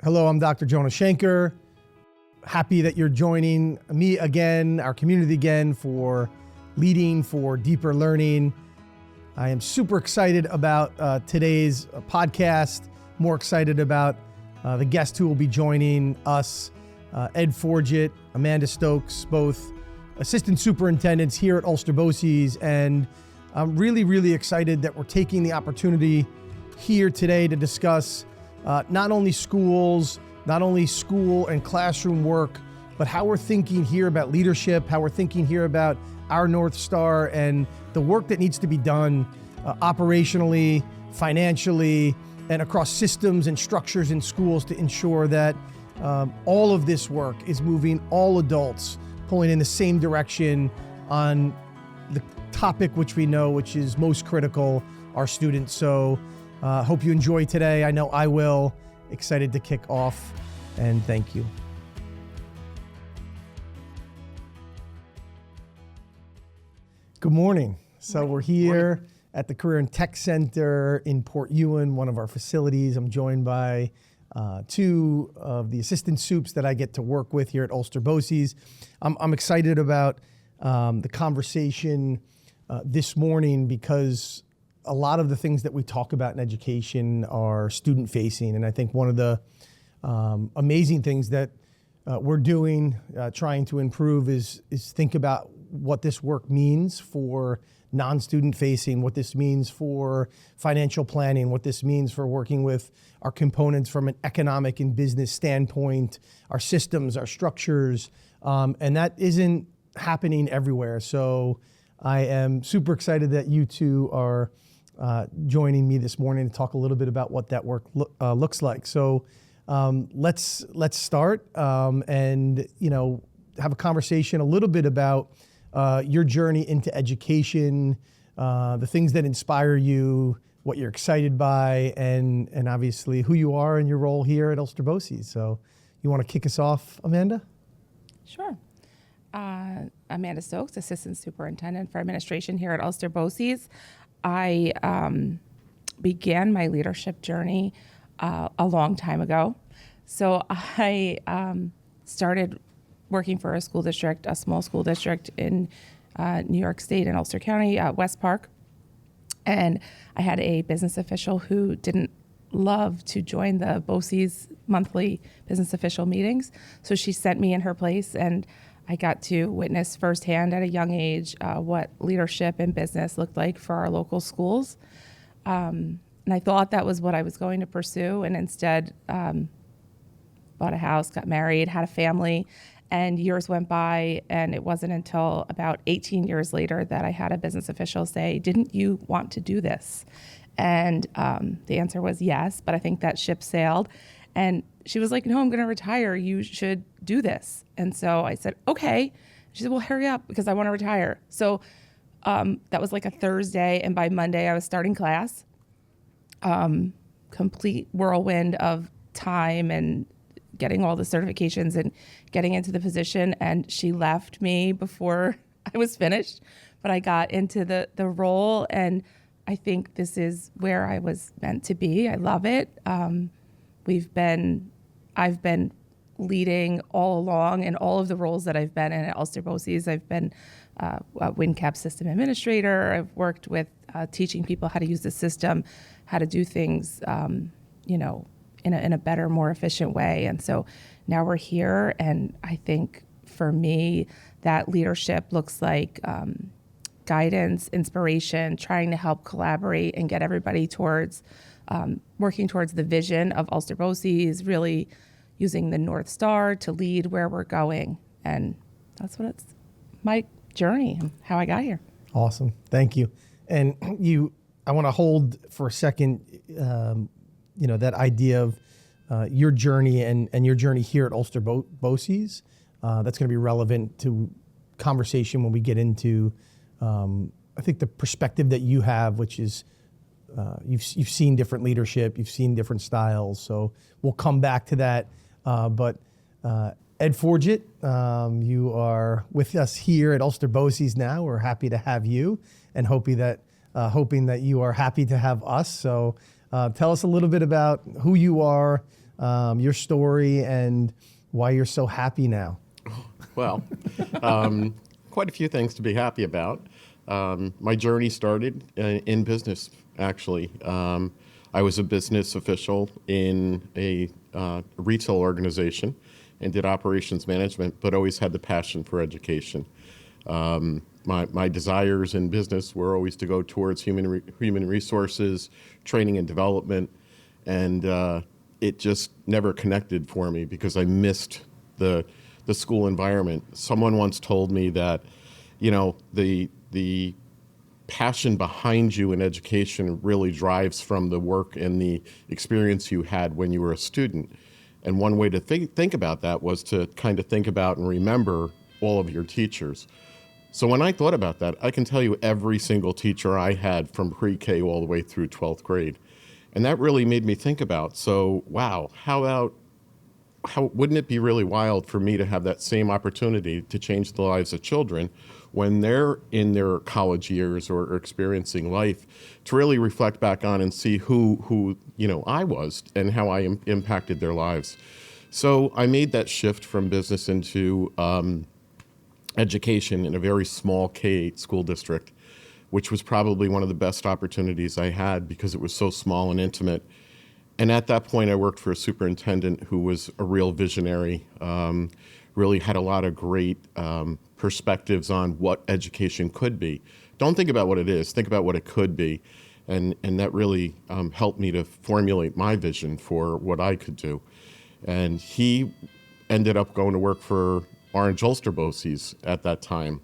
Hello, I'm Dr. Jonah Schenker. Happy that you're joining me again, our community again, for Leading for Deeper Learning. I am super excited about today's podcast, more excited about the guest who will be joining us, Ed Forgit, Amanda Stokes, both assistant superintendents here at Ulster BOCES, and I'm really excited that we're taking the opportunity here today to discuss not only schools, not only school and classroom work, but how we're thinking here about leadership, how we're thinking here about our North Star and the work that needs to be done operationally, financially, and across systems and structures in schools to ensure that all of this work is moving all adults, pulling in the same direction on the topic which we know, which is most critical, our students. So hope you enjoy today. I know I will. Excited to kick off, and thank you. Good morning. So we're here at the Career and Tech Center in Port Ewen, one of our facilities. I'm joined by two of the assistant soups that I get to work with here at Ulster BOCES. I'm excited about the conversation this morning because a lot of the things that we talk about in education are student facing. And I think one of the amazing things that we're doing, trying to improve is think about what this work means for non-student facing, what this means for financial planning, what this means for working with our components from an economic and business standpoint, our systems, our structures, and that isn't happening everywhere. So I am super excited that you two are joining me this morning to talk a little bit about what that work looks like. So let's start and have a conversation a little bit about your journey into education, the things that inspire you, what you're excited by, and obviously who you are and your role here at Ulster BOCES. So you want to kick us off, Amanda? Sure. Amanda Stokes, Assistant Superintendent for Administration here at Ulster BOCES. I began my leadership journey a long time ago. So I started working for a school district, a small school district in New York State in Ulster County, West Park. And I had a business official who didn't love to join the BOCES monthly business official meetings. So she sent me in her place, and I got to witness firsthand at a young age what leadership in business looked like for our local schools. And I thought that was what I was going to pursue, and instead bought a house, got married, had a family, and years went by, and it wasn't until about 18 years later that I had a business official say, "Didn't you want to do this?" And the answer was yes, but I think that ship sailed. And she was like, "No, I'm going to retire. You should do this." And so I said, "Okay." She said, "Well, hurry up because I want to retire." So that was like a Thursday, and by Monday I was starting class. Complete whirlwind of time and getting all the certifications and getting into the position. And she left me before I was finished, but I got into the role, and I think this is where I was meant to be. I love it. I've been leading all along in all of the roles that I've been in at Ulster BOCES. I've been a WinCap system administrator. I've worked with teaching people how to use the system, how to do things, in a better, more efficient way. And so now we're here, and I think for me, that leadership looks like guidance, inspiration, trying to help collaborate and get everybody towards working towards the vision of Ulster BOCES, really using the North Star to lead where we're going. And that's what it's my journey and how I got here. Awesome. Thank you. And I want to hold for a second, that idea of your journey and your journey here at Ulster BOCES. That's going to be relevant to conversation when we get into, I think, the perspective that you have, which is you've seen different leadership, you've seen different styles. So we'll come back to that. But Ed Forgit, you are with us here at Ulster BOCES now. We're happy to have you, and hoping that you are happy to have us. So tell us a little bit about who you are, your story and why you're so happy now. Well, quite a few things to be happy about. My journey started in business, actually. I was a business official in a retail organization and did operations management, but always had the passion for education. My desires in business were always to go towards human resources, training and development, and it just never connected for me because I missed the school environment. Someone once told me that, the passion behind you in education really drives from the work and the experience you had when you were a student. And one way to think about that was to kind of think about and remember all of your teachers. So when I thought about that, I can tell you every single teacher I had from pre-K all the way through 12th grade. And that really made me think about, so wow, how wouldn't it be really wild for me to have that same opportunity to change the lives of children when they're in their college years or experiencing life, to really reflect back on and see who I was and how I impacted their lives. So I made that shift from business into education in a very small K-8 school district, which was probably one of the best opportunities I had because it was so small and intimate. And at that point, I worked for a superintendent who was a real visionary, really had a lot of great perspectives on what education could be. Don't think about what it is, think about what it could be. And that really helped me to formulate my vision for what I could do. And he ended up going to work for Ulster BOCES at that time.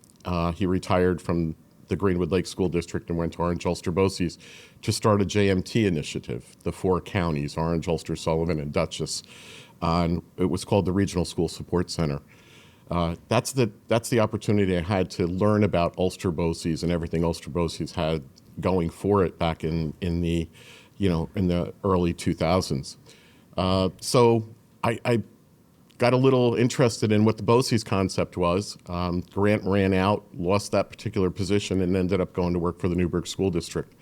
He retired from the Greenwood Lake School District and went to Ulster BOCES to start a JMT initiative, the 4 counties, Orange, Ulster, Sullivan, and Dutchess. It was called the Regional School Support Center. That's the opportunity I had to learn about Ulster BOCES and everything Ulster BOCES had going for it back in the early 2000s. So I got a little interested in what the BOCES concept was. Grant ran out, lost that particular position, and ended up going to work for the Newburgh School District.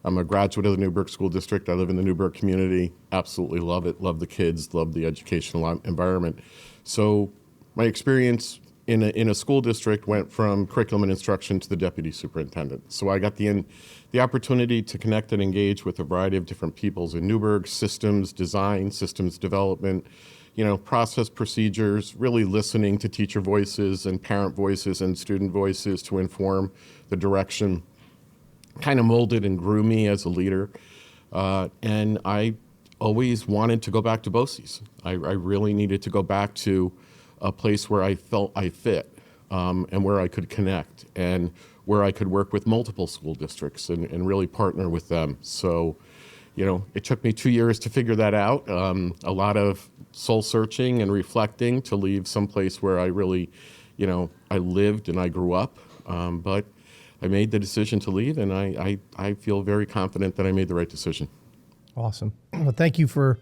I'm a graduate of the Newburgh School District. I live in the Newburgh community. Absolutely love it. Love the kids. Love the educational environment. So my experience in a school district went from curriculum and instruction to the deputy superintendent. So I got the opportunity to connect and engage with a variety of different peoples in Newburgh: systems design, systems development, process procedures, really listening to teacher voices and parent voices and student voices to inform the direction. Kind of molded and grew me as a leader. And I always wanted to go back to BOCES. I really needed to go back to a place where I felt I fit, and where I could connect, and where I could work with multiple school districts and really partner with them. So, it took me 2 years to figure that out. A lot of soul searching and reflecting to leave someplace where I really, I lived and I grew up. But I made the decision to leave, and I feel very confident that I made the right decision. Awesome. Well, thank you for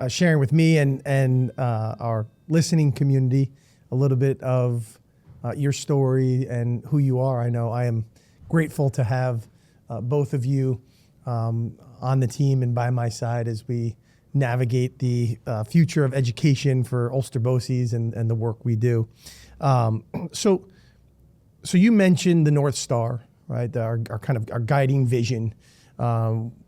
sharing with me and our listening community a little bit of your story and who you are. I know I am grateful to have both of you on the team and by my side as we navigate the future of education for Ulster BOCES and the work we do. So you mentioned the North Star, right? Our guiding vision.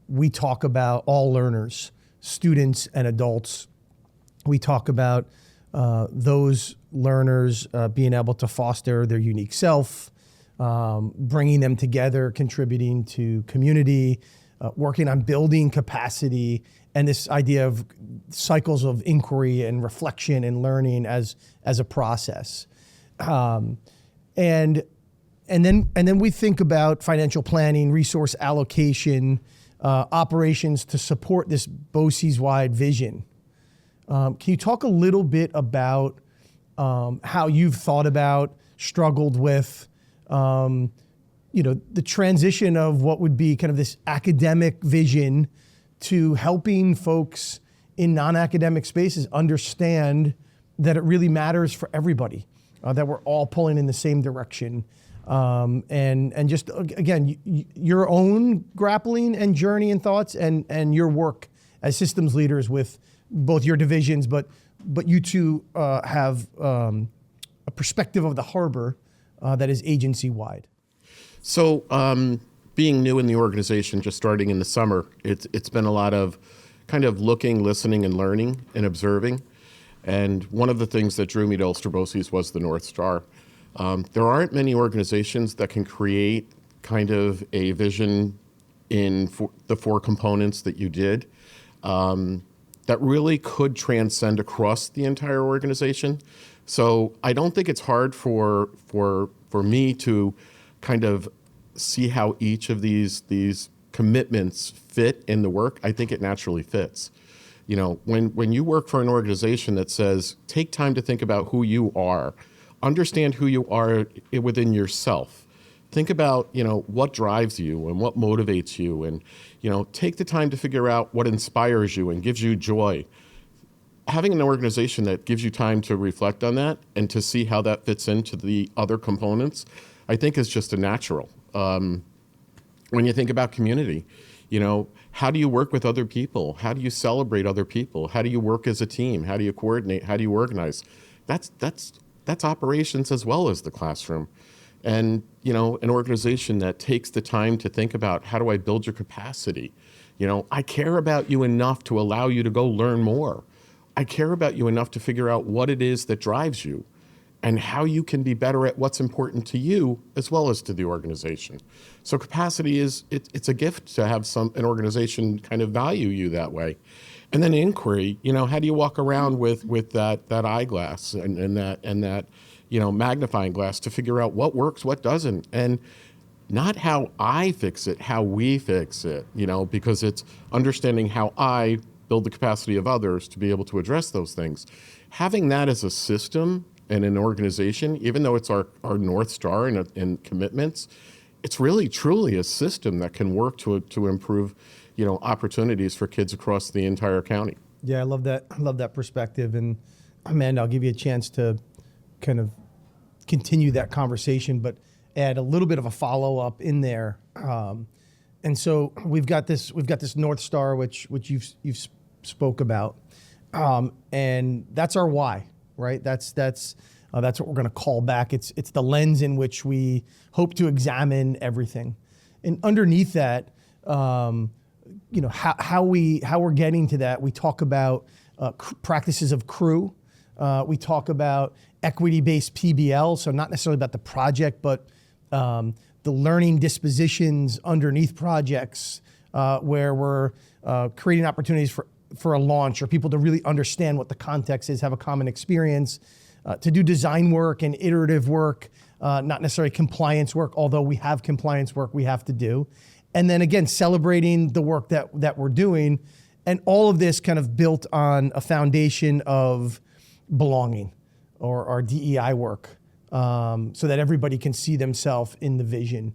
We talk about all learners, students and adults. We talk about those learners being able to foster their unique self, bringing them together, contributing to community, working on building capacity, and this idea of cycles of inquiry and reflection and learning as a process. And then we think about financial planning, resource allocation, operations to support this BOCES-wide vision. Can you talk a little bit about how you've thought about, struggled with, the transition of what would be kind of this academic vision to helping folks in non-academic spaces understand that it really matters for everybody, that we're all pulling in the same direction. And just, again, your own grappling and journey and thoughts and your work as systems leaders with both your divisions, but you two have a perspective of the harbor that is agency-wide. So being new in the organization, just starting in the summer, it's been a lot of kind of looking, listening, and learning and observing. And one of the things that drew me to Ulster BOCES was the North Star. There aren't many organizations that can create kind of a vision in the four components that you did that really could transcend across the entire organization. So I don't think it's hard for me to kind of see how each of these commitments fit in the work. I think it naturally fits. You know, when you work for an organization that says, take time to think about who you are, understand who you are within yourself. Think about, you know, what drives you and what motivates you, and, you know, take the time to figure out what inspires you and gives you joy. Having an organization that gives you time to reflect on that and to see how that fits into the other components, I think is just a natural. When you think about community, you know, how do you work with other people? How do you celebrate other people? How do you work as a team? How do you coordinate? How do you organize? That's operations as well as the classroom. And, you know, an organization that takes the time to think about, how do I build your capacity? You know, I care about you enough to allow you to go learn more. I care about you enough to figure out what it is that drives you and how you can be better at what's important to you as well as to the organization. So capacity it's a gift to have an organization kind of value you that way. And then inquiry, you know, how do you walk around with that eyeglass and that you know, magnifying glass to figure out what works, what doesn't, and not how I fix it, how we fix it, you know, because it's understanding how I build the capacity of others to be able to address those things. Having that as a system and an organization, even though it's our North Star and commitments, it's really truly a system that can work to improve, you know, opportunities for kids across the entire county. Yeah, I love that. I love that perspective. And Amanda, I'll give you a chance to kind of continue that conversation, but add a little bit of a follow-up in there. And so we've got this North Star, which you've spoke about, and that's our why, right? That's what we're going to call back. It's the lens in which we hope to examine everything, and underneath that, you know, how we're getting to that. We talk about practices of crew. We talk about equity-based PBL, so not necessarily about the project, but the learning dispositions underneath projects where we're creating opportunities for a launch or people to really understand what the context is, have a common experience, to do design work and iterative work, not necessarily compliance work, although we have compliance work we have to do. And then again, celebrating the work that we're doing, and all of this kind of built on a foundation of belonging, or our DEI work, so that everybody can see themselves in the vision.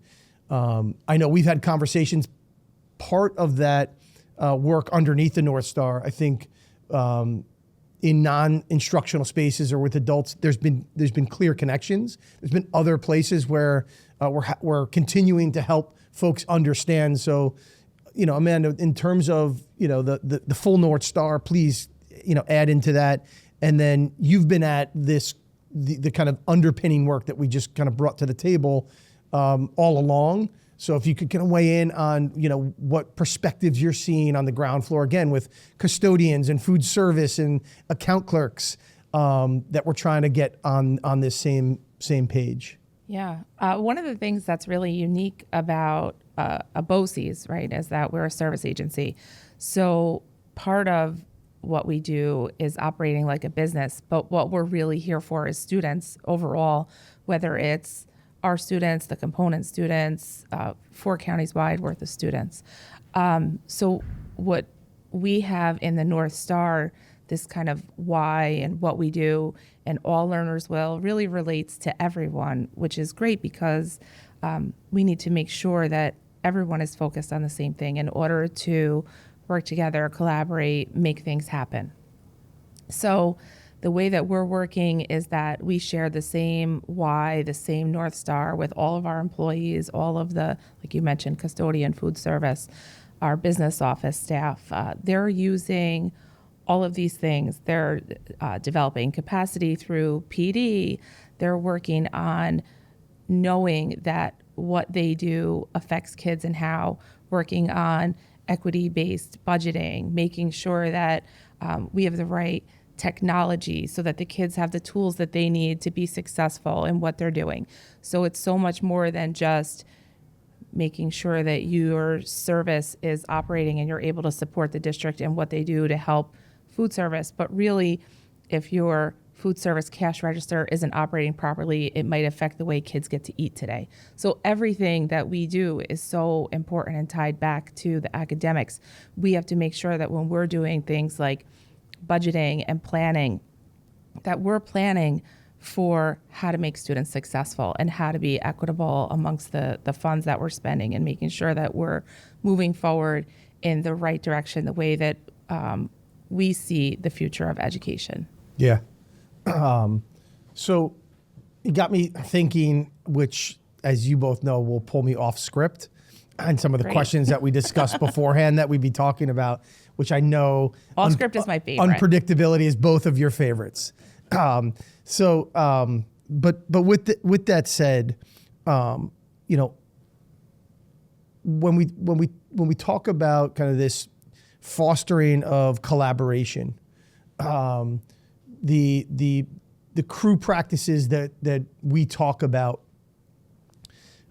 I know we've had conversations, part of that work underneath the North Star, I think in non-instructional spaces or with adults, there's been clear connections. There's been other places where we're continuing to help folks understand. So, you know, Amanda, in terms of, you know, the full North Star, please, you know, add into that. And then you've been at the kind of underpinning work that we just kind of brought to the table all along. So if you could kind of weigh in on, you know, what perspectives you're seeing on the ground floor, again, with custodians and food service and account clerks, that we're trying to get on this same page. Yeah. One of the things that's really unique about a BOCES, right, is that we're a service agency. So part of what we do is operating like a business, but what we're really here for is students overall, whether it's our students, the component students, 4 counties wide worth of students. So what we have in the North Star, this kind of why and what we do, and all learners will, really relates to everyone, which is great because we need to make sure that everyone is focused on the same thing in order to work together, collaborate, make things happen. So the way that we're working is that we share the same why, the same North Star with all of our employees, all of the, like you mentioned, custodian, food service, our business office staff. They're using all of these things. They're developing capacity through PD. They're working on knowing that what they do affects kids and how, working on equity-based budgeting, making sure that we have the right technology so that the kids have the tools that they need to be successful in what they're doing. So it's so much more than just making sure that your service is operating and you're able to support the district and what they do to help food service. But really, if your food service cash register isn't operating properly, it might affect the way kids get to eat today. So everything that we do is so important and tied back to the academics. We have to make sure that when we're doing things like budgeting and planning, that we're planning for how to make students successful and how to be equitable amongst the funds that we're spending, and making sure that we're moving forward in the right direction, the way that we see the future of education. Yeah. So it got me thinking, which, as you both know, will pull me off script, and some of the Great. questions that we discussed beforehand that we'd be talking about, which I know Off script is my favorite. unpredictability is both of your favorites. But with that said, you know, when we talk about kind of this fostering of collaboration, the crew practices that we talk about,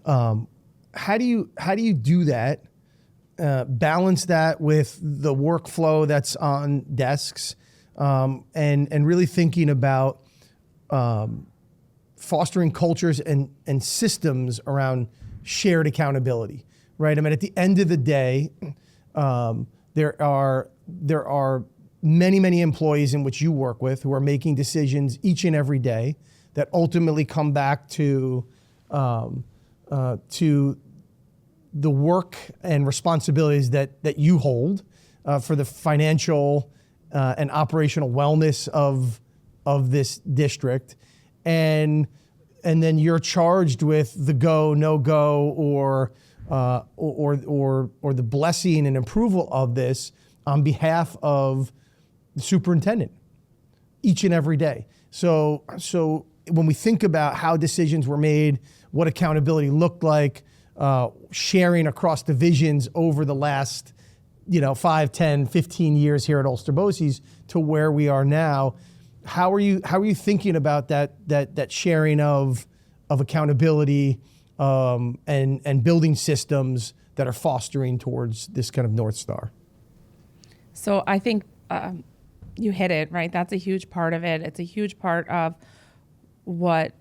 how do you do that? Balance that with the workflow that's on desks, and really thinking about fostering cultures and systems around shared accountability, right? I mean, at the end of the day, there are many employees in which you work with who are making decisions each and every day that ultimately come back to the work and responsibilities that you hold for the financial and operational wellness of this district, and then you're charged with the go, no go, or the blessing and approval of this on behalf of the superintendent each and every day. So when we think about how decisions were made, what accountability looked like, sharing across divisions over the last 5, 10, 15 years here at Ulster BOCES to where we are now, how are you thinking about that sharing of accountability and building systems that are fostering towards this kind of North Star? So I think you hit it, right? That's a huge part of it. It's a huge part of what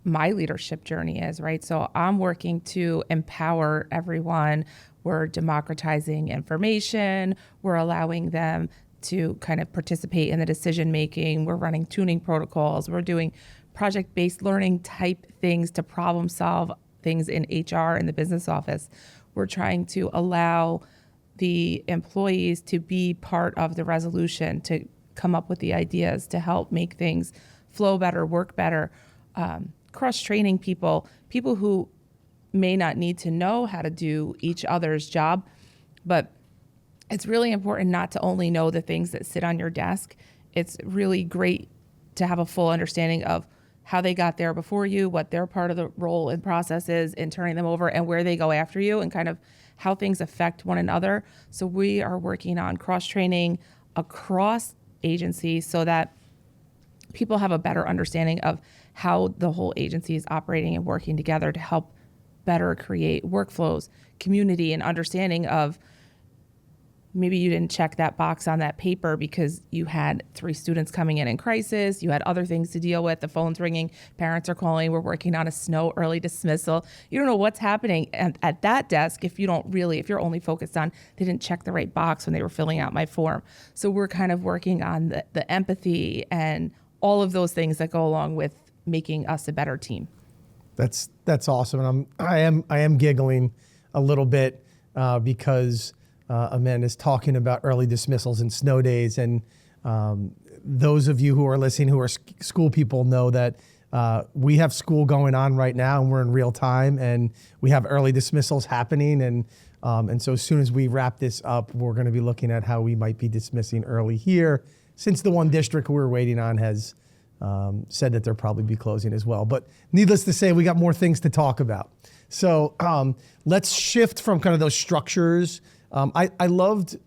my leadership journey is, right? So I'm working to empower everyone. We're democratizing information. We're allowing them to kind of participate in the decision making. We're running tuning protocols. We're doing project-based learning type things to problem solve things in HR in the business office. We're trying to allow the employees to be part of the resolution, to come up with the ideas to help make things flow better, work better. Cross-training people who may not need to know how to do each other's job, but it's really important not to only know the things that sit on your desk. It's really great to have a full understanding of how they got there before you, what their part of the role and process is in turning them over, and where they go after you, and kind of how things affect one another. So we are working on cross-training across agencies so that people have a better understanding of how the whole agency is operating and working together to help better create workflows, community, and understanding of maybe you didn't check that box on that paper because you had 3 students coming in crisis, you had other things to deal with, the phone's ringing, parents are calling, we're working on a snow early dismissal. You don't know what's happening at that desk if you're only focused on they didn't check the right box when they were filling out my form. So we're kind of working on the empathy and all of those things that go along with making us a better team. That's awesome, and I am giggling a little bit because Amanda's talking about early dismissals and snow days, and those of you who are listening who are school people know that we have school going on right now, and we're in real time, and we have early dismissals happening, and And so as soon as we wrap this up, we're going to be looking at how we might be dismissing early here, since the one district we're waiting on has said that they'll probably be closing as well. But needless to say, we got more things to talk about. So let's shift from kind of those structures. I loved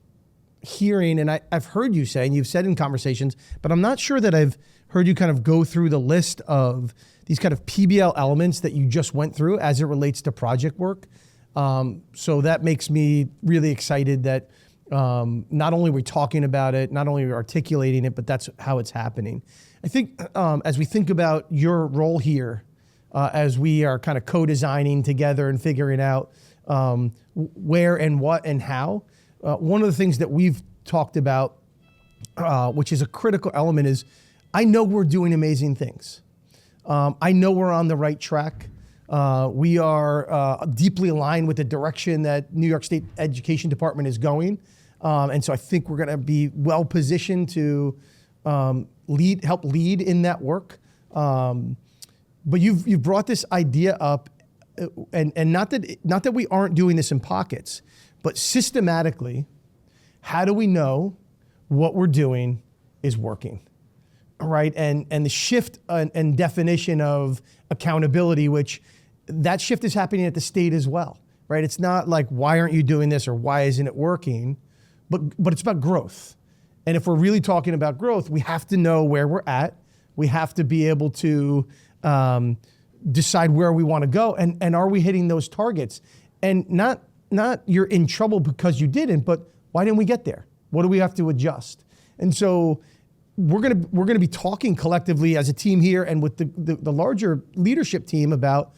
hearing, and I've heard you say, and you've said in conversations, but I'm not sure that I've heard you kind of go through the list of these kind of PBL elements that you just went through as it relates to project work. So that makes me really excited that not only are we talking about it, not only are we articulating it, but that's how it's happening. I think as we think about your role here, as we are kind of co-designing together and figuring out where and what and how, one of the things that we've talked about, which is a critical element, is I know we're doing amazing things. I know we're on the right track. We are deeply aligned with the direction that New York State Education Department is going. And so I think we're going to be well positioned to help lead in that work. But you've brought this idea up, and not that we aren't doing this in pockets, but systematically, how do we know what we're doing is working? Right, and the shift and definition of accountability, which that shift is happening at the state as well, right? It's not like, why aren't you doing this or why isn't it working, but it's about growth. And if we're really talking about growth, we have to know where we're at. We have to be able to decide where we want to go, and are we hitting those targets? And not you're in trouble because you didn't, but why didn't we get there? What do we have to adjust? And so we're gonna be talking collectively as a team here and with the larger leadership team about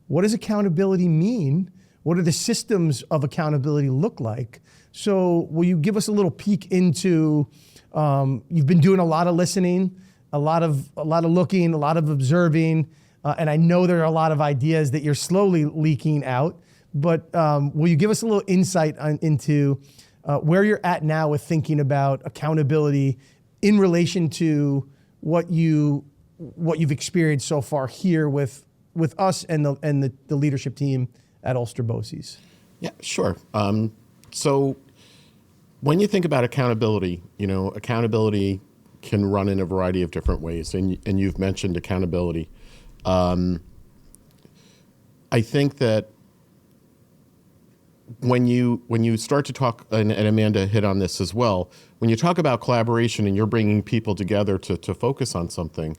what does accountability mean? What do the systems of accountability look like? So will you give us a little peek into, you've been doing a lot of listening, a lot of looking, a lot of observing, and I know there are a lot of ideas that you're slowly leaking out, but will you give us a little insight into where you're at now with thinking about accountability in relation to what you've experienced so far here with us and the leadership team at Ulster BOCES? Yeah, sure. So when you think about accountability, accountability can run in a variety of different ways, and you've mentioned accountability. I think that when you start to talk, and Amanda hit on this as well, when you talk about collaboration and you're bringing people together to focus on something,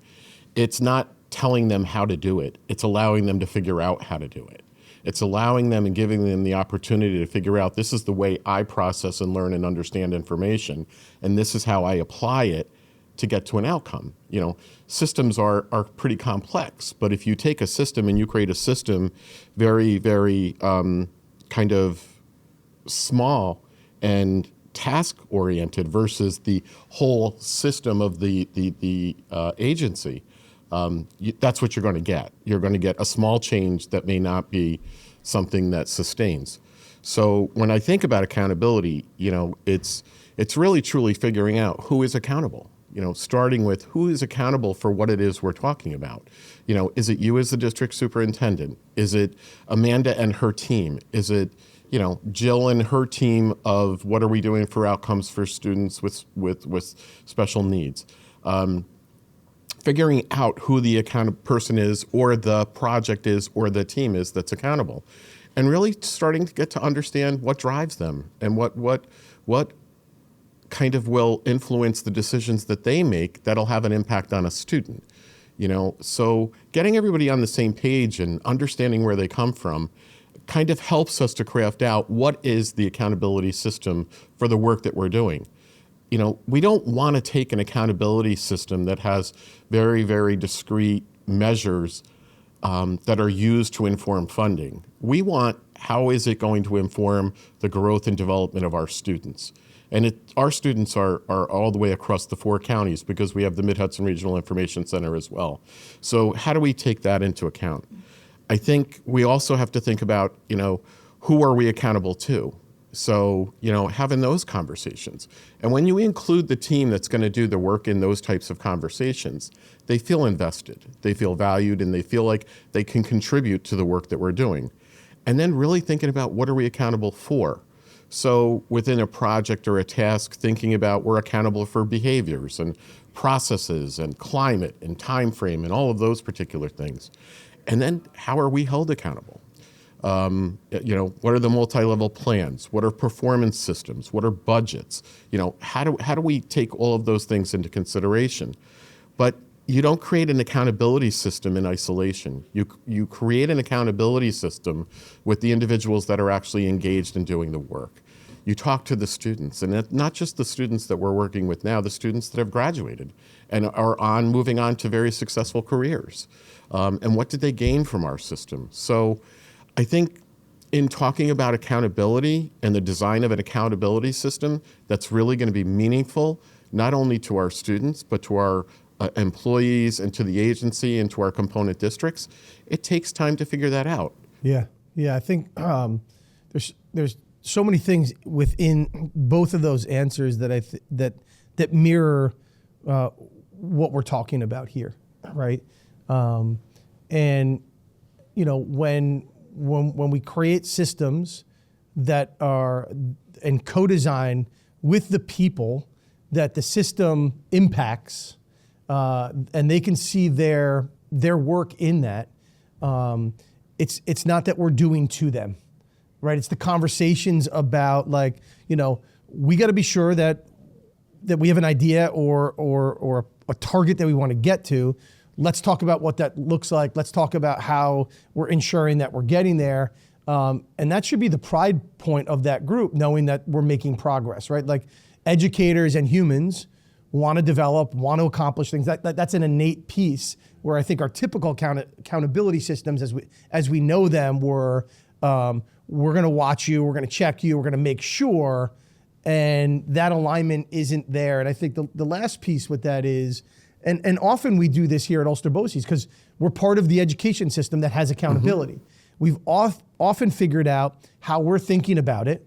it's not telling them how to do it. It's allowing them to figure out how to do it. It's allowing them and giving them the opportunity to figure out, this is the way I process and learn and understand information, and this is how I apply it to get to an outcome. Systems are pretty complex, but if you take a system and you create a system very, very kind of small and task-oriented versus the whole system of the agency, that's what you're going to get. You're going to get a small change that may not be something that sustains. So when I think about accountability, it's really truly figuring out who is accountable. Starting with who is accountable for what it is we're talking about. Is it you as the district superintendent? Is it Amanda and her team? Is it Jill and her team of what are we doing for outcomes for students with special needs? Figuring out who the person is, or the project is, or the team is that's accountable, and really starting to get to understand what drives them and what kind of will influence the decisions that they make that'll have an impact on a student. So getting everybody on the same page and understanding where they come from kind of helps us to craft out what is the accountability system for the work that we're doing. We don't want to take an accountability system that has very, very discrete measures that are used to inform funding. We want, how is it going to inform the growth and development of our students? And our students are all the way across the 4 counties, because we have the Mid-Hudson Regional Information Center as well. So how do we take that into account? I think we also have to think about, who are we accountable to? So, having those conversations. And when you include the team that's going to do the work in those types of conversations, they feel invested, they feel valued, and they feel like they can contribute to the work that we're doing. And then really thinking about what are we accountable for? So within a project or a task, thinking about we're accountable for behaviors and processes and climate and time frame and all of those particular things. And then how are we held accountable? What are the multi-level plans? What are performance systems? What are budgets? How do we take all of those things into consideration? But you don't create an accountability system in isolation. You create an accountability system with the individuals that are actually engaged in doing the work. You talk to the students, and not just the students that we're working with now, the students that have graduated and are moving on to very successful careers. And what did they gain from our system? So I think in talking about accountability and the design of an accountability system that's really going to be meaningful, not only to our students, but to our employees and to the agency and to our component districts, it takes time to figure that out. Yeah. I think there's so many things within both of those answers that that mirror what we're talking about here, right? And when we create systems that are and co-design with the people that the system impacts, and they can see their work in that. It's not that we're doing to them, right? It's the conversations about we got to be sure that we have an idea or a target that we want to get to. Let's talk about what that looks like. Let's talk about how we're ensuring that we're getting there. And that should be the pride point of that group, knowing that we're making progress, right? Like educators and humans want to develop, want to accomplish things. That's an innate piece where I think our typical accountability systems, as we know them, we're going to watch you, we're going to check you, we're going to make sure, and that alignment isn't there. And I think the last piece with that is, and often we do this here at Ulster BOCES because we're part of the education system that has accountability. Mm-hmm. We've often figured out how we're thinking about it.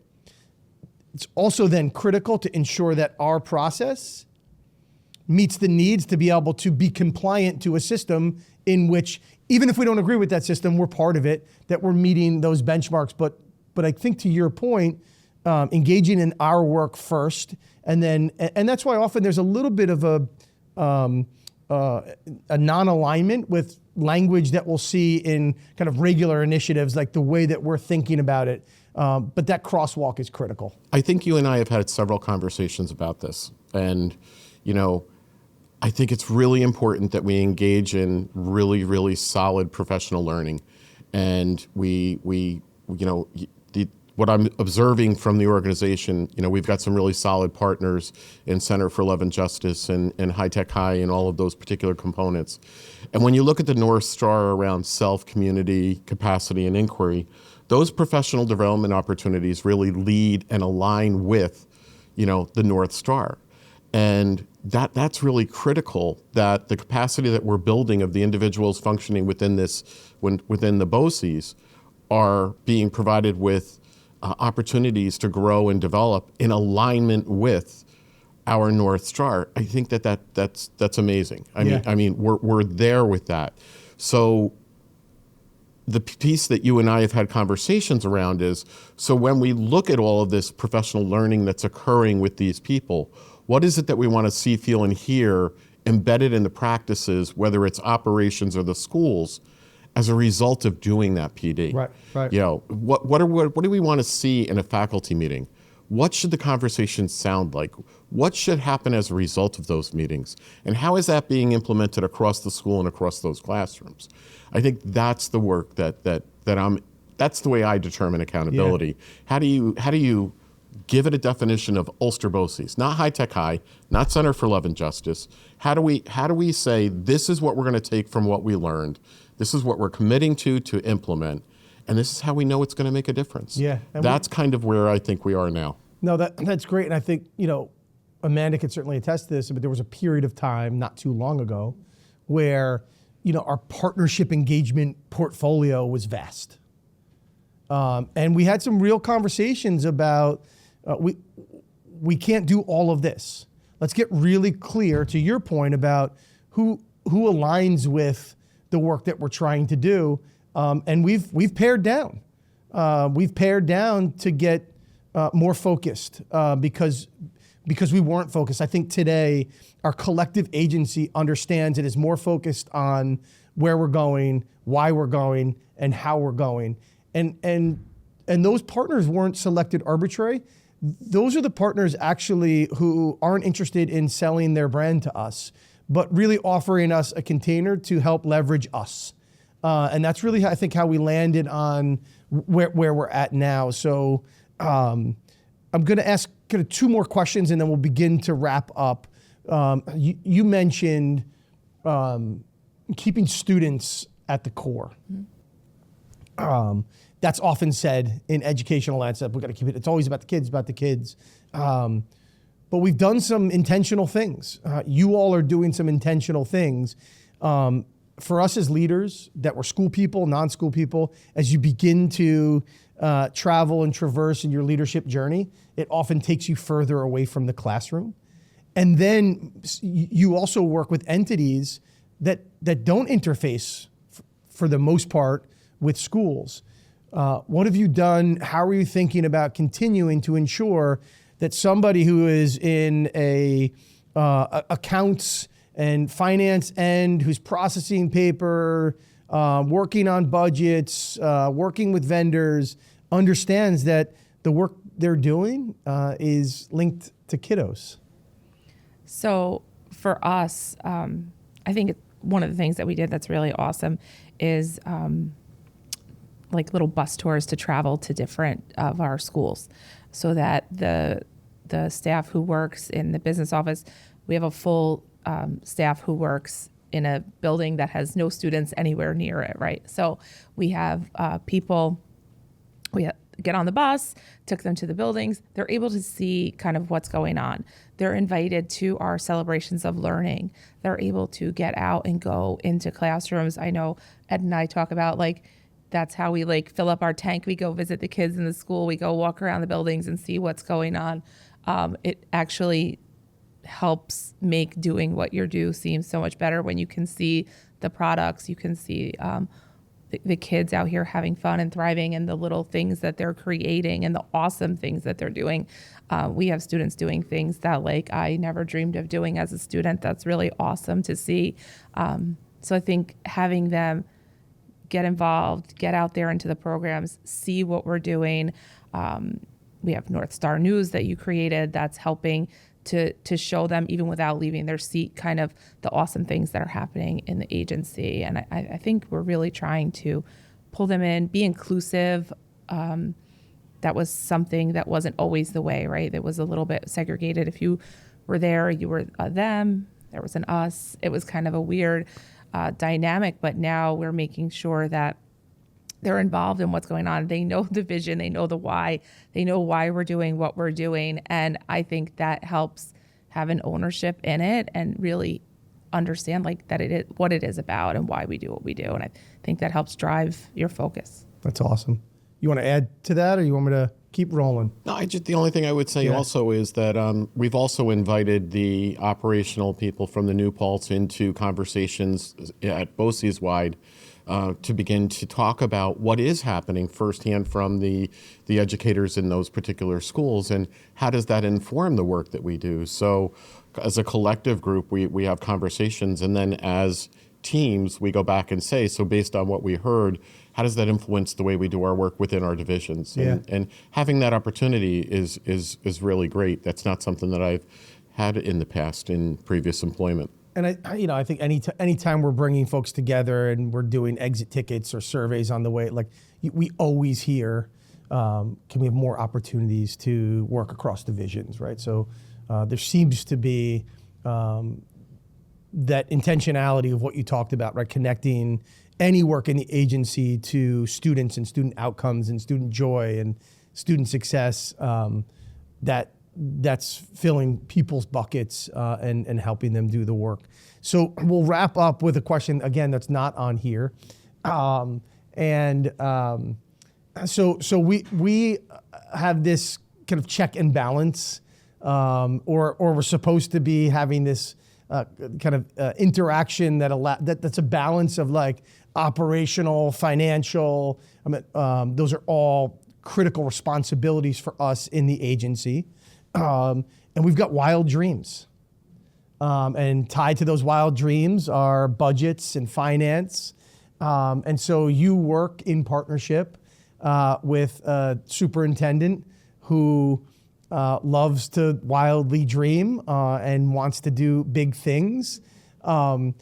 It's also then critical to ensure that our process meets the needs to be able to be compliant to a system in which, even if we don't agree with that system, we're part of it, that we're meeting those benchmarks. But I think to your point, engaging in our work first, and that's why often there's a little bit of a non-alignment with language that we'll see in kind of regular initiatives, like the way that we're thinking about it. But that crosswalk is critical. I think you and I have had several conversations about this. And, I think it's really important that we engage in really, really solid professional learning. And what I'm observing from the organization, we've got some really solid partners in Center for Love and Justice and High Tech High and all of those particular components. And when you look at the North Star around self, community, capacity, and inquiry, those professional development opportunities really lead and align with, the North Star. And that's really critical, that the capacity that we're building of the individuals functioning within the BOCES are being provided with opportunities to grow and develop in alignment with our North Star. I think that's amazing. I mean, we're there with that. So the piece that you and I have had conversations around is, so when we look at all of this professional learning that's occurring with these people, what is it that we want to see, feel, and hear embedded in the practices, whether it's operations or the schools, as a result of doing that PD? Right. What do we want to see in a faculty meeting? What should the conversation sound like? What should happen as a result of those meetings? And how is that being implemented across the school and across those classrooms? I think that's the work that's the way I determine accountability. Yeah. How do you give it a definition of Ulster BOCES, not High Tech High, not Center for Love and Justice? How do we say, this is what we're going to take from what we learned, this is what we're committing to implement, and this is how we know it's going to make a difference? Yeah, that's kind of where I think we are now. No, that's great, and I think Amanda could certainly attest to this. But there was a period of time not too long ago where our partnership engagement portfolio was vast, and we had some real conversations about we can't do all of this. Let's get really clear, to your point, about who aligns with the work that we're trying to do, and we've pared down we've pared down to get more focused because we weren't focused. I think today our collective agency understands it is more focused on where we're going, why we're going, and how we're going. And those partners weren't selected arbitrary. Those are the partners actually who aren't interested in selling their brand to us, but really offering us a container to help leverage us. And that's really, I think, how we landed on where we're at now. So I'm going to ask kind of two more questions, and then we'll begin to wrap up. You mentioned keeping students at the core. That's often said in educational landscape. We've got to keep it. It's always about the kids, but we've done some intentional things. You all are doing some intentional things. For us as leaders that were school people, non-school people, as you begin to travel and traverse in your leadership journey, it often takes you further away from the classroom. And then you also work with entities that don't interface, for the most part, with schools. What have you done? How are you thinking about continuing to ensure that somebody who is in a accounts and finance end, who's processing paper, working on budgets, working with vendors, understands that the work they're doing is linked to kiddos? So for us, I think one of the things that we did that's really awesome is like little bus tours to travel to different of our schools, so that the staff who works in the business office, we have a full staff who works in a building that has no students anywhere near it, right? So we have people, get on the bus, took them to the buildings. They're able to see kind of what's going on. They're invited to our celebrations of learning. They're able to get out and go into classrooms. I know Ed and I talk about, like, that's how we like fill up our tank. We go visit the kids in the school. We go walk around the buildings and see what's going on. It actually helps make doing what you do seem so much better when you can see the products, you can see the kids out here having fun and thriving, and the little things that they're creating and the awesome things that they're doing. We have students doing things that, like, I never dreamed of doing as a student. That's really awesome to see. So I think having them get involved, get out there into the programs, see what we're doing. We have North Star News that you created that's helping to show them, even without leaving their seat, kind of the awesome things that are happening in the agency. And I think we're really trying to pull them in, be inclusive. That was something that wasn't always the way, right? It was a little bit segregated. If you were there, you were them, there was an us. It was kind of a weird dynamic, but now we're making sure that they're involved in what's going on. They know the vision, they know the why, they know why we're doing what we're doing. And I think that helps have an ownership in it and really understand, like, that it is what it is about and why we do what we do. And I think that helps drive your focus. That's awesome. You want to add to that, or you want me to keep rolling? No, the only thing I would say also is that we've also invited the operational people from the New Paltz into conversations at BOCES wide to begin to talk about what is happening firsthand from the educators in those particular schools, and how does that inform the work that we do. So as a collective group, we have conversations, and then as teams, we go back and say, so based on what we heard, how does that influence the way we do our work within our divisions? And having that opportunity is really great. That's not something that I've had in the past in previous employment. And I think anytime we're bringing folks together and we're doing exit tickets or surveys on the way, like, we always hear, can we have more opportunities to work across divisions, right? So there seems to be that intentionality of what you talked about, right? Connecting any work in the agency to students and student outcomes and student joy and student success, that's filling people's buckets and helping them do the work. So we'll wrap up with a question, again, that's not on here. So we have this kind of check and balance, or we're supposed to be having this kind of interaction that's a balance of like operational, financial. I mean, those are all critical responsibilities for us in the agency. And we've got wild dreams. And tied to those wild dreams are budgets and finance. And so you work in partnership with a superintendent who loves to wildly dream and wants to do big things. So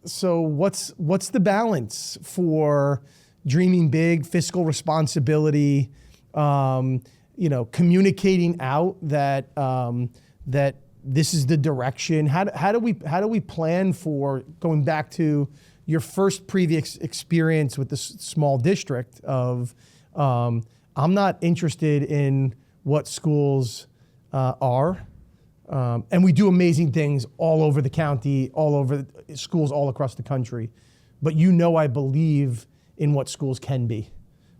what's the balance for dreaming big, fiscal responsibility, communicating out that that this is the direction? How do we plan for going back to your first previous experience with this small district of I'm not interested in what schools are, and we do amazing things all over the county, all over schools all across the country, but I believe in what schools can be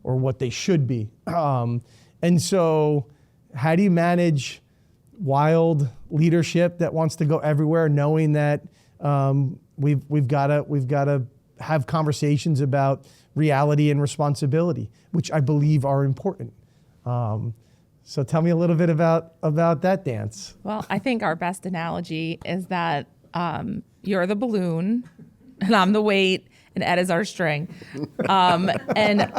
or what they should be. And so how do you manage wild leadership that wants to go everywhere, knowing that we've got to have conversations about reality and responsibility, which I believe are important. So tell me a little bit about that dance. Well, I think our best analogy is that you're the balloon and I'm the weight and Ed is our string. And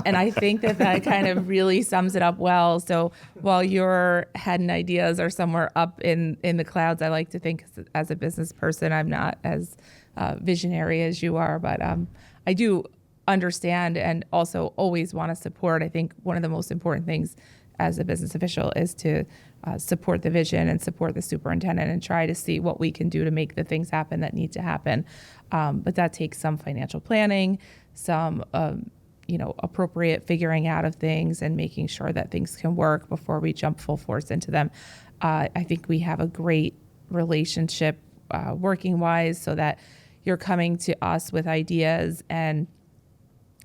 I think that kind of really sums it up well. So while your head and ideas are somewhere up in the clouds, I like to think as a business person, I'm not as visionary as you are, but I do understand and also always want to support. I think one of the most important things as a business official is to support the vision and support the superintendent and try to see what we can do to make the things happen that need to happen. But that takes some financial planning, some appropriate figuring out of things and making sure that things can work before we jump full force into them. I think we have a great relationship working wise, so that you're coming to us with ideas and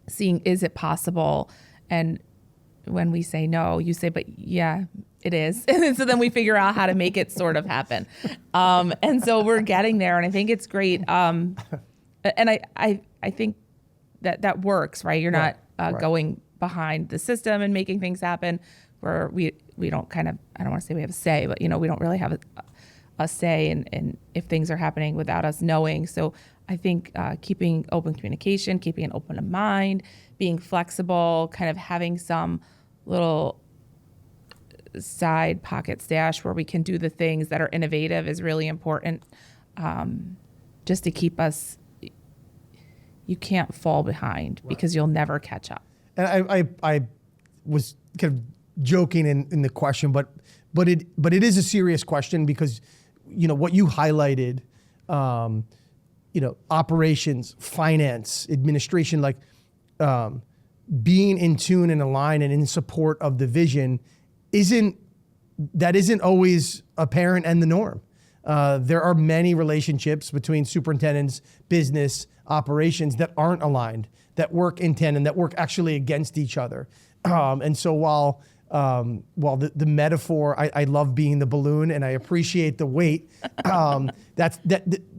seeing, is it possible? And when we say no, you say, but yeah, it is. And so then we figure out how to make it sort of happen. And so we're getting there, and I think it's great. And I think that works, right? You're not going behind the system and making things happen, where we don't kind of, I don't want to say we have a say, but we don't really have a say in if things are happening without us knowing. So I think keeping open communication, keeping an open mind, being flexible, kind of having some little side pocket stash where we can do the things that are innovative is really important, just to keep us, you can't fall behind because you'll never catch up. And I was kind of joking in the question, but it is a serious question, because what you highlighted, operations, finance, administration, like being in tune and aligned and in support of the vision isn't always apparent and the norm. There are many relationships between superintendents, business, operations that aren't aligned, that work in tandem, that work actually against each other. And so while the metaphor, I love being the balloon and I appreciate the weight,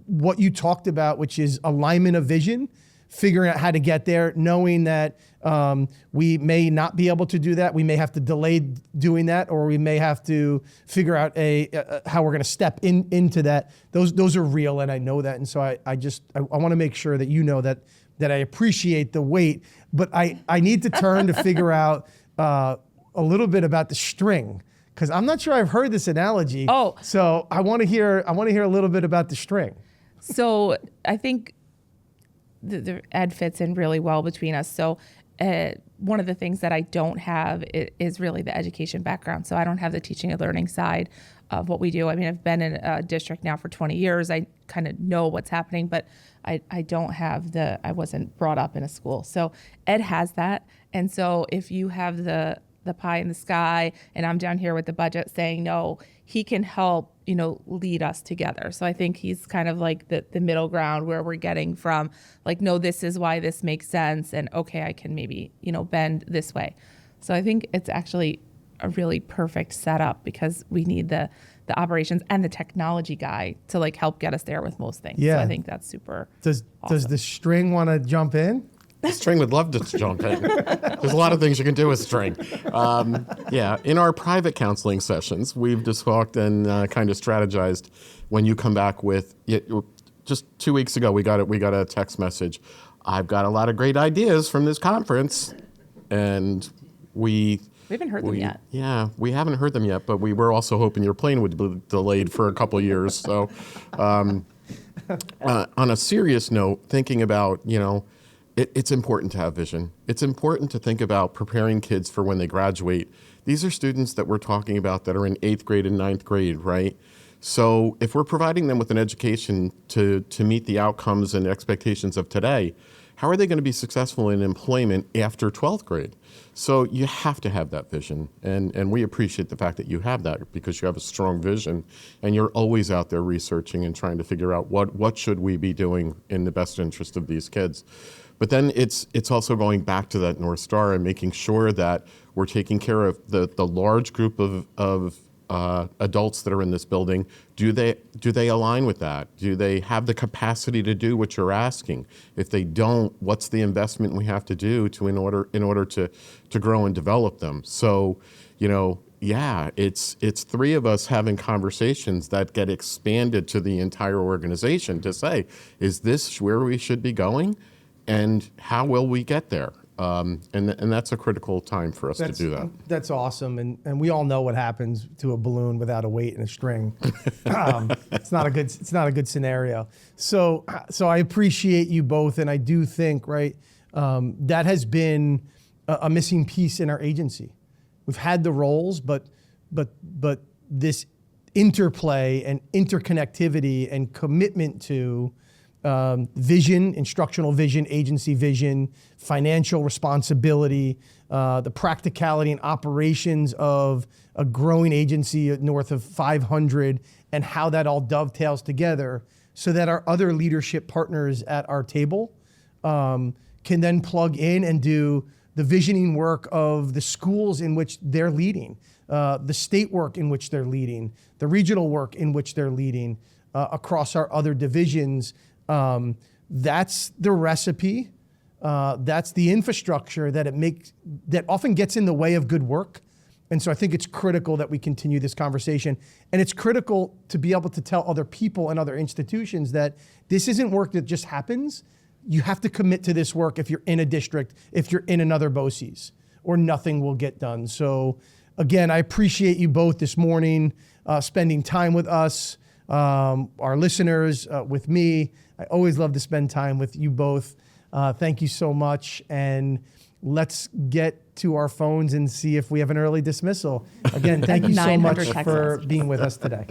what you talked about, which is alignment of vision, figuring out how to get there, knowing that we may not be able to do that. We may have to delay doing that, or we may have to figure out how we're going to step into that. Those are real, and I know that. And so I want to make sure that that I appreciate the weight, but I need to turn to figure out a little bit about the string, because I'm not sure I've heard this analogy. Oh, so I want to hear a little bit about the string. So I think the Ed fits in really well between us. So one of the things that I don't have is really the education background. So I don't have the teaching and learning side of what we do. I mean, I've been in a district now for 20 years. I kind of know what's happening, but I don't have I wasn't brought up in a school. So Ed has that. And so if you have the pie in the sky and I'm down here with the budget saying no, he can help, lead us together. So I think he's kind of like the middle ground, where we're getting from like, no, this is why this makes sense. And okay, I can maybe, bend this way. So I think it's actually a really perfect setup, because we need the the operations and the technology guy to like help get us there with most things. Yeah. So I think that's super. Does the string want to jump in? String would love to jump in. There's a lot of things you can do with string. Yeah, in our private counseling sessions, we've just talked and kind of strategized. When you come back with, just 2 weeks ago, we got a text message. I've got a lot of great ideas from this conference, and we haven't heard them yet. Yeah, we haven't heard them yet, but we were also hoping your plane would be delayed for a couple years. So, on a serious note, thinking about, it's important to have vision. It's important to think about preparing kids for when they graduate. These are students that we're talking about that are in 8th grade and 9th grade, right? So if we're providing them with an education to meet the outcomes and expectations of today, how are they going to be successful in employment after 12th grade? So you have to have that vision. And we appreciate the fact that you have that because you have a strong vision and you're always out there researching and trying to figure out what should we be doing in the best interest of these kids. But then it's also going back to that North Star and making sure that we're taking care of the large group of adults that are in this building. Do they align with that? Do they have the capacity to do what you're asking? If they don't, what's the investment we have to do in order to grow and develop them? So, it's 3 of us having conversations that get expanded to the entire organization to say, is this where we should be going? And how will we get there? And that's a critical time for us to do that. That's awesome. And we all know what happens to a balloon without a weight and a string. It's not a good scenario. So I appreciate you both. And I do think, right, that has been a missing piece in our agency. We've had the roles, but this interplay and interconnectivity and commitment to vision, instructional vision, agency vision, financial responsibility, the practicality and operations of a growing agency north of 500, and how that all dovetails together so that our other leadership partners at our table can then plug in and do the visioning work of the schools in which they're leading, the state work in which they're leading, the regional work in which they're leading across our other divisions. That's the recipe. That's the infrastructure that often gets in the way of good work. And so I think it's critical that we continue this conversation. And it's critical to be able to tell other people and other institutions that this isn't work that just happens. You have to commit to this work if you're in a district, if you're in another BOCES, or nothing will get done. So again, I appreciate you both this morning, spending time with us, our listeners, with me. I always love to spend time with you both. Thank you so much. And let's get to our phones and see if we have an early dismissal. Again, thank you so much for being with us today.